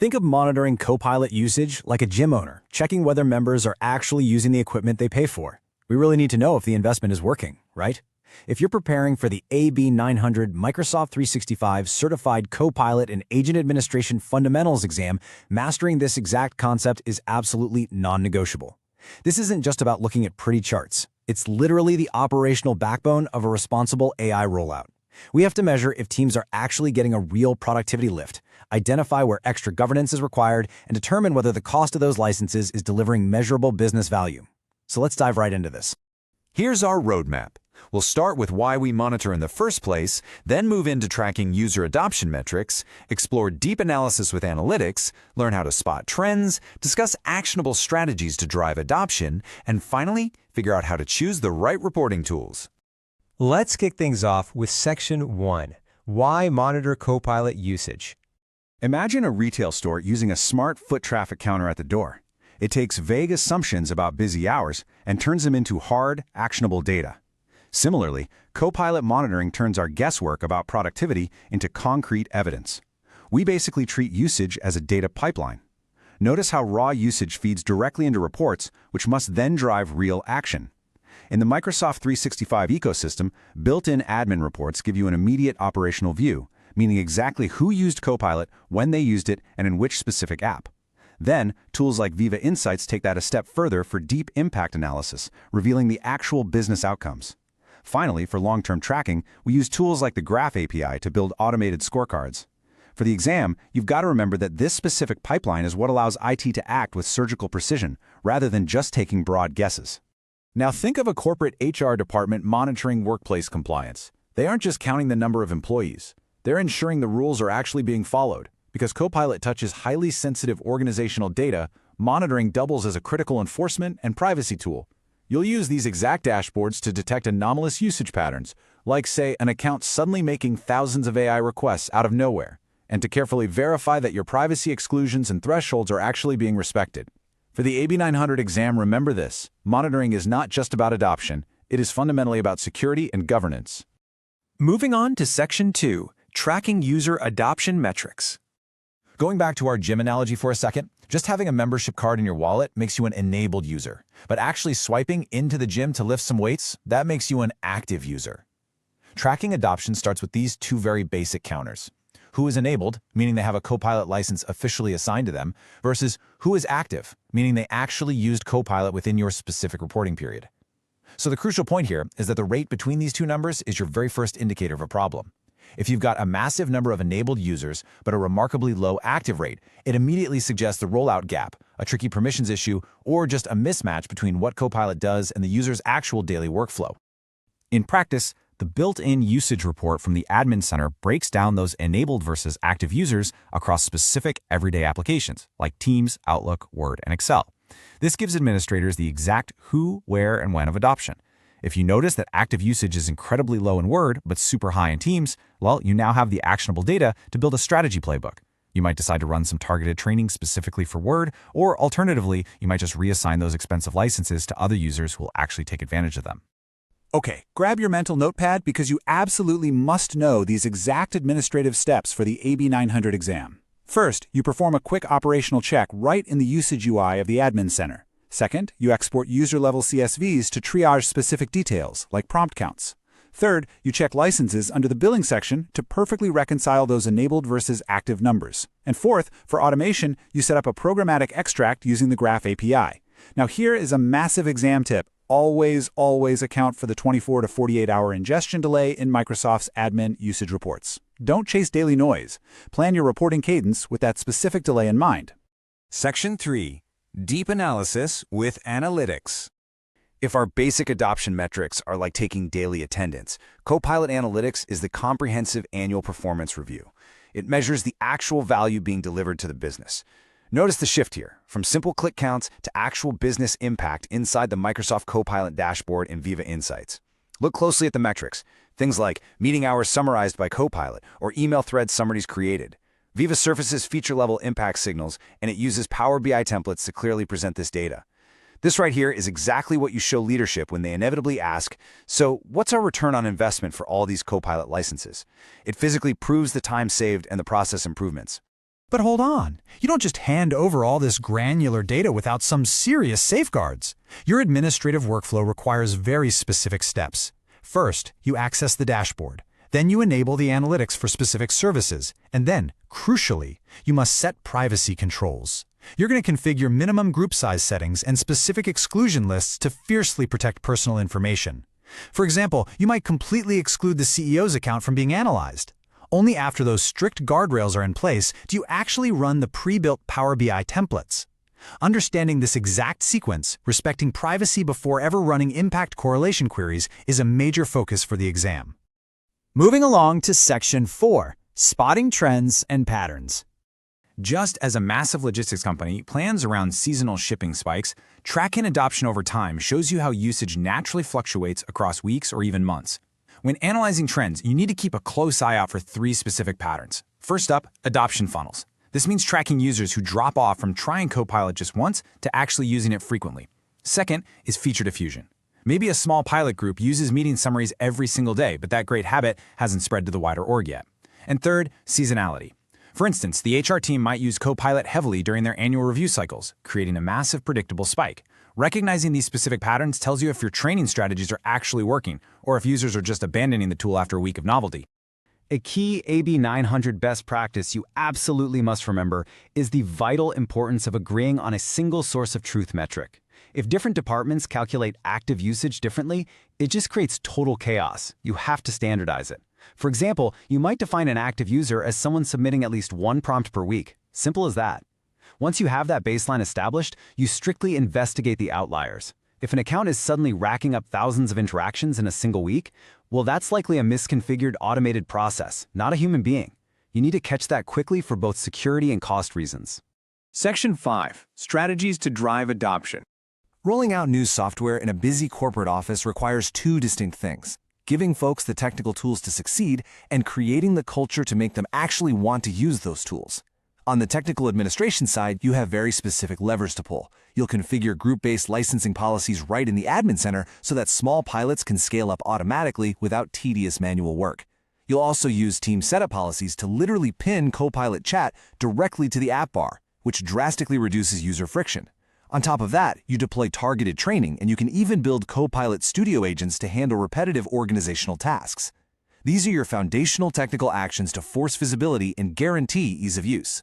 Think of monitoring Copilot usage like a gym owner, checking whether members are actually using the equipment they pay for. We really need to know if the investment is working, right? If you're preparing for the AB 900 Microsoft 365 Certified Copilot and Agent Administration Fundamentals exam, mastering this exact concept is absolutely non-negotiable. This isn't just about looking at pretty charts. It's literally the operational backbone of a responsible AI rollout. We have to measure if teams are actually getting a real productivity lift, identify where extra governance is required, and determine whether the cost of those licenses is delivering measurable business value. So let's dive right into this. Here's our roadmap. We'll start with why we monitor in the first place, then move into tracking user adoption metrics, explore deep analysis with analytics, learn how to spot trends, discuss actionable strategies to drive adoption, and finally, figure out how to choose the right reporting tools. Let's kick things off with Section 1, Why Monitor Copilot Usage. Imagine a retail store using a smart foot traffic counter at the door. It takes vague assumptions about busy hours and turns them into hard, actionable data. Similarly, Copilot monitoring turns our guesswork about productivity into concrete evidence. We basically treat usage as a data pipeline. Notice how raw usage feeds directly into reports, which must then drive real action. In the Microsoft 365 ecosystem, built-in admin reports give you an immediate operational view, meaning exactly who used Copilot, when they used it, and in which specific app. Then, tools like Viva Insights take that a step further for deep impact analysis, revealing the actual business outcomes. Finally, for long-term tracking, we use tools like the Graph API to build automated scorecards. For the exam, you've got to remember that this specific pipeline is what allows IT to act with surgical precision, rather than just taking broad guesses. Now think of a corporate HR department monitoring workplace compliance. They aren't just counting the number of employees. They're ensuring the rules are actually being followed. Because Copilot touches highly sensitive organizational data, monitoring doubles as a critical enforcement and privacy tool. You'll use these exact dashboards to detect anomalous usage patterns, like, say, an account suddenly making thousands of AI requests out of nowhere, and to carefully verify that your privacy exclusions and thresholds are actually being respected. For the AB 900 exam, remember this: monitoring is not just about adoption, it is fundamentally about security and governance. Moving on to Section 2, Tracking User Adoption Metrics. Going back to our gym analogy for a second, just having a membership card in your wallet makes you an enabled user. But actually swiping into the gym to lift some weights, that makes you an active user. Tracking adoption starts with these two very basic counters. Who is enabled, meaning they have a Copilot license officially assigned to them, versus who is active, meaning they actually used Copilot within your specific reporting period. So the crucial point here is that the rate between these two numbers is your very first indicator of a problem. If you've got a massive number of enabled users, but a remarkably low active rate, it immediately suggests the rollout gap, a tricky permissions issue, or just a mismatch between what Copilot does and the user's actual daily workflow. In practice, the built-in usage report from the Admin Center breaks down those enabled versus active users across specific everyday applications, like Teams, Outlook, Word, and Excel. This gives administrators the exact who, where, and when of adoption. If you notice that active usage is incredibly low in Word, but super high in Teams, well, you now have the actionable data to build a strategy playbook. You might decide to run some targeted training specifically for Word, or alternatively, you might just reassign those expensive licenses to other users who will actually take advantage of them. Okay, grab your mental notepad because you absolutely must know these exact administrative steps for the AB 900 exam. First, you perform a quick operational check right in the usage UI of the Admin Center. Second, you export user-level CSVs to triage specific details, like prompt counts. Third, you check licenses under the billing section to perfectly reconcile those enabled versus active numbers. And fourth, for automation, you set up a programmatic extract using the Graph API. Now here is a massive exam tip. Always account for the 24 to 48-hour ingestion delay in Microsoft's admin usage reports. Don't chase daily noise. Plan your reporting cadence with that specific delay in mind. Section 3. Deep Analysis with Analytics. If our basic adoption metrics are like taking daily attendance, Copilot Analytics is the comprehensive annual performance review. It measures the actual value being delivered to the business. Notice the shift here, from simple click counts to actual business impact inside the Microsoft Copilot dashboard in Viva Insights. Look closely at the metrics, things like meeting hours summarized by Copilot or email thread summaries created. Viva surfaces feature-level impact signals, and it uses Power BI templates to clearly present this data. This right here is exactly what you show leadership when they inevitably ask, so what's our return on investment for all these Copilot licenses? It physically proves the time saved and the process improvements. But hold on, you don't just hand over all this granular data without some serious safeguards. Your administrative workflow requires very specific steps. First, you access the dashboard. Then you enable the analytics for specific services. And then, crucially, you must set privacy controls. You're going to configure minimum group size settings and specific exclusion lists to fiercely protect personal information. For example, you might completely exclude the CEO's account from being analyzed. Only after those strict guardrails are in place do you actually run the pre-built Power BI templates. Understanding this exact sequence, respecting privacy before ever running impact correlation queries, is a major focus for the exam. Moving along to Section 4, Spotting Trends and Patterns. Just as a massive logistics company plans around seasonal shipping spikes, tracking adoption over time shows you how usage naturally fluctuates across weeks or even months. When analyzing trends, you need to keep a close eye out for 3 specific patterns. First up, adoption funnels. This means tracking users who drop off from trying Copilot just once to actually using it frequently. Second is feature diffusion. Maybe a small pilot group uses meeting summaries every single day, but that great habit hasn't spread to the wider org yet. And third, seasonality. For instance, the HR team might use Copilot heavily during their annual review cycles, creating a massive predictable spike. Recognizing these specific patterns tells you if your training strategies are actually working, or if users are just abandoning the tool after a week of novelty. A key AB 900 best practice you absolutely must remember is the vital importance of agreeing on a single source of truth metric. If different departments calculate active usage differently, it just creates total chaos. You have to standardize it. For example, you might define an active user as someone submitting at least 1 prompt per week. Simple as that. Once you have that baseline established, you strictly investigate the outliers. If an account is suddenly racking up thousands of interactions in a single week, well, that's likely a misconfigured automated process, not a human being. You need to catch that quickly for both security and cost reasons. Section 5. Strategies to drive adoption. Rolling out new software in a busy corporate office requires 2 distinct things: giving folks the technical tools to succeed and creating the culture to make them actually want to use those tools. On the technical administration side, you have very specific levers to pull. You'll configure group-based licensing policies right in the admin center so that small pilots can scale up automatically without tedious manual work. You'll also use team setup policies to literally pin Copilot chat directly to the app bar, which drastically reduces user friction. On top of that, you deploy targeted training, and you can even build Copilot Studio agents to handle repetitive organizational tasks. These are your foundational technical actions to force visibility and guarantee ease of use.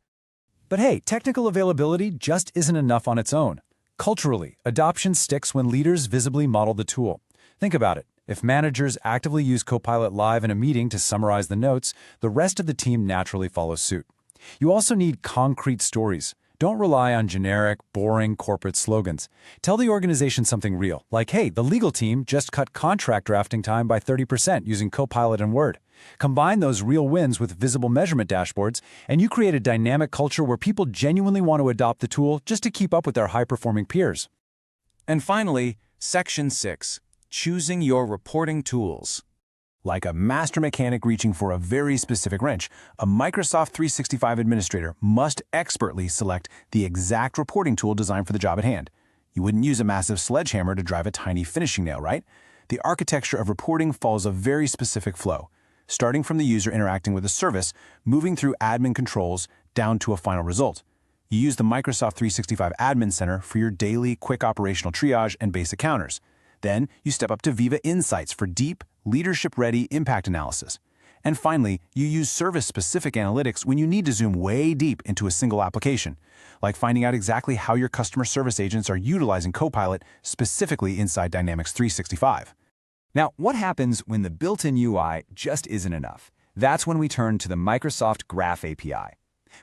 But hey, technical availability just isn't enough on its own. Culturally, adoption sticks when leaders visibly model the tool. Think about it. If managers actively use Copilot live in a meeting to summarize the notes, the rest of the team naturally follows suit. You also need concrete stories. Don't rely on generic, boring corporate slogans. Tell the organization something real, like, hey, the legal team just cut contract drafting time by 30% using Copilot and Word. Combine those real wins with visible measurement dashboards, and you create a dynamic culture where people genuinely want to adopt the tool just to keep up with their high-performing peers. And finally, Section 6. Choosing your reporting tools. Like a master mechanic reaching for a very specific wrench, a Microsoft 365 administrator must expertly select the exact reporting tool designed for the job at hand. You wouldn't use a massive sledgehammer to drive a tiny finishing nail, right? The architecture of reporting follows a very specific flow, starting from the user interacting with a service, moving through admin controls down to a final result. You use the Microsoft 365 Admin Center for your daily quick operational triage and basic counters. Then you step up to Viva Insights for deep, leadership-ready impact analysis. And finally, you use service-specific analytics when you need to zoom way deep into a single application, like finding out exactly how your customer service agents are utilizing Copilot specifically inside Dynamics 365. Now, what happens when the built-in UI just isn't enough? That's when we turn to the Microsoft Graph API.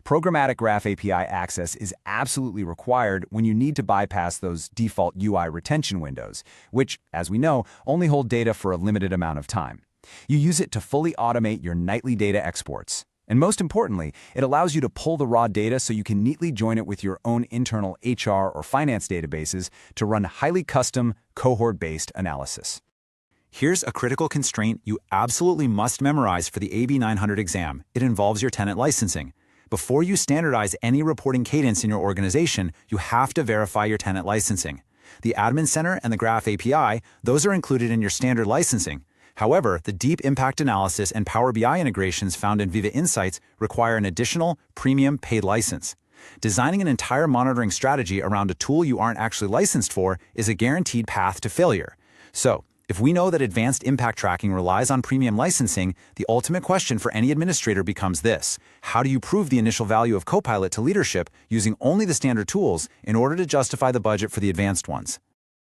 Programmatic Graph API access is absolutely required when you need to bypass those default UI retention windows, which, as we know, only hold data for a limited amount of time. You use it to fully automate your nightly data exports. And most importantly, it allows you to pull the raw data so you can neatly join it with your own internal HR or finance databases to run highly custom, cohort-based analysis. Here's a critical constraint you absolutely must memorize for the AB 900 exam. It involves your tenant licensing. Before you standardize any reporting cadence in your organization, you have to verify your tenant licensing. The Admin Center and the Graph API, those are included in your standard licensing. However, the deep impact analysis and Power BI integrations found in Viva Insights require an additional premium paid license. Designing an entire monitoring strategy around a tool you aren't actually licensed for is a guaranteed path to failure. So, if we know that advanced impact tracking relies on premium licensing, the ultimate question for any administrator becomes this: how do you prove the initial value of Copilot to leadership using only the standard tools in order to justify the budget for the advanced ones?